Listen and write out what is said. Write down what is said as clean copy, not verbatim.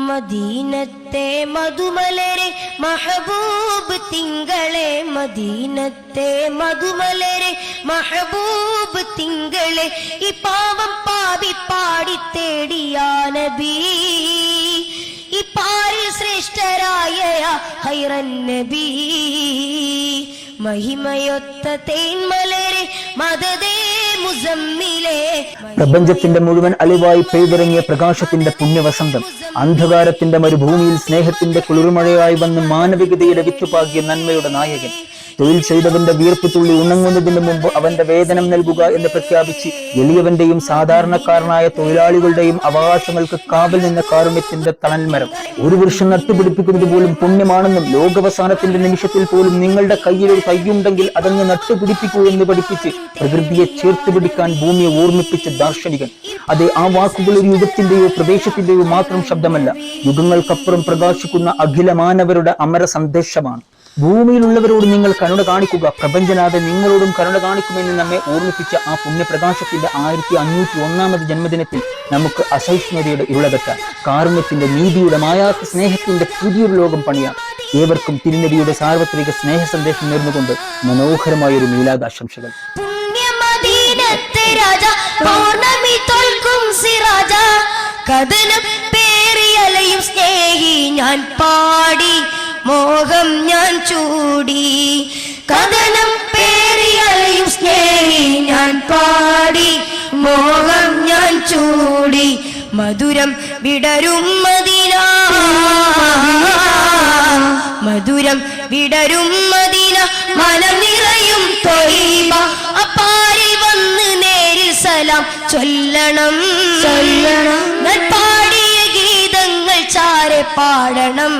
മദീനത്തെ മധുമലരെ മഹബൂബ് തിങ്കളെ, മദീനത്തെ മധുമലരെ മഹബൂബ് തിങ്കളെ, ഈ പാവം പാപി പാടി തേടിയാ നബി, ഈ പാരിൽ ശ്രേഷ്ഠരായ ഹൈറൻ നബി, മഹിമയൊത്ത തേന്മലരെ മദദേ മുസമ്മിലേ. പ്രപഞ്ചത്തിന്റെ മുഴുവൻ അലിവായി പെയ്തിറങ്ങിയ പ്രകാശത്തിന്റെ പുണ്യവസന്തം, അന്ധകാരത്തിന്റെ മരുഭൂമിയിൽ സ്നേഹത്തിന്റെ കുളിർമഴയായി വന്ന് മാനവികതയുടെ വിത്തുപാകിയ നന്മയുടെ നായകൻ, തൊഴിൽ ചെയ്തവന്റെ വിയർപ്പ് തുള്ളി ഉണങ്ങുന്നതിന് മുമ്പ് അവന്റെ വേതനം നൽകുക എന്ന് പ്രഖ്യാപിച്ച് എളിയവന്റെയും സാധാരണക്കാരനായ തൊഴിലാളികളുടെയും അവകാശങ്ങൾക്ക് കാവൽ നിന്ന കാരുണ്യത്തിന്റെ തണൽമരം. ഒരു വൃക്ഷം നട്ടുപിടിപ്പിക്കുന്നത് പോലും പുണ്യമാണെന്നും ലോകാവസാനത്തിന്റെ നിമിഷത്തിൽ പോലും നിങ്ങളുടെ കയ്യിൽ ഒരു കൈയുണ്ടെങ്കിൽ അതങ്ങ് നട്ടുപിടിപ്പിക്കൂ എന്ന് പഠിപ്പിച്ച് പ്രകൃതിയെ ചേർത്ത് പിടിക്കാൻ ഭൂമിയെ ഓർമ്മിപ്പിച്ച ദാർശനികൻ. അത് ആ വാക്കുകൾ ഒരു യുഗത്തിന്റെയോ പ്രദേശത്തിന്റെയോ മാത്രം ശബ്ദമല്ല, യുഗങ്ങൾക്കപ്പുറം പ്രകാശിക്കുന്ന അഖില മാനവരുടെ അമര സന്ദേശമാണ്. ഭൂമിയിലുള്ളവരോട് നിങ്ങൾ കരുണ കാണിക്കുക, പ്രപഞ്ചനാഥൻ നിങ്ങളോടും കരുണ കാണിക്കുമെന്ന് നമ്മെ ഓർമ്മിപ്പിച്ച ആ പുണ്യപ്രകാശത്തിന്റെ 1501 ജന്മദിനത്തിൽ നമുക്ക് അസഹിഷ്ണുതയുടെ ഇരുളകറ്റാൻ, കാരുണ്യത്തിന്റെ നീതിയുടെ മായാത്ത സ്നേഹത്തിന്റെ പുതിയൊരു ലോകം പണിയാം. ഏവർക്കും തിരുനബിയുടെ സാർവത്രിക സ്നേഹ സന്ദേശം നേർന്നുകൊണ്ട് മനോഹരമായൊരു മീലാദാശംസകൾ. ഞാൻ പാടി മോഹം ഞാൻ ചൂടി, കഥനം പേറിയലയും സ്നേഹി ഞാൻ പാടി മോഹം ഞാൻ ചൂടി, മധുരം വിടരും മദീന, മധുരം വിടരും മദീന, മനം നിറയും ത്വയ്ബ, അപ്പാരിൽ വന്ന് നേരിൽ സലാം ചൊല്ലണം, ചൊല്ലണം, പാടിയ ഗീതങ്ങൾ ചാരെ പാടണം.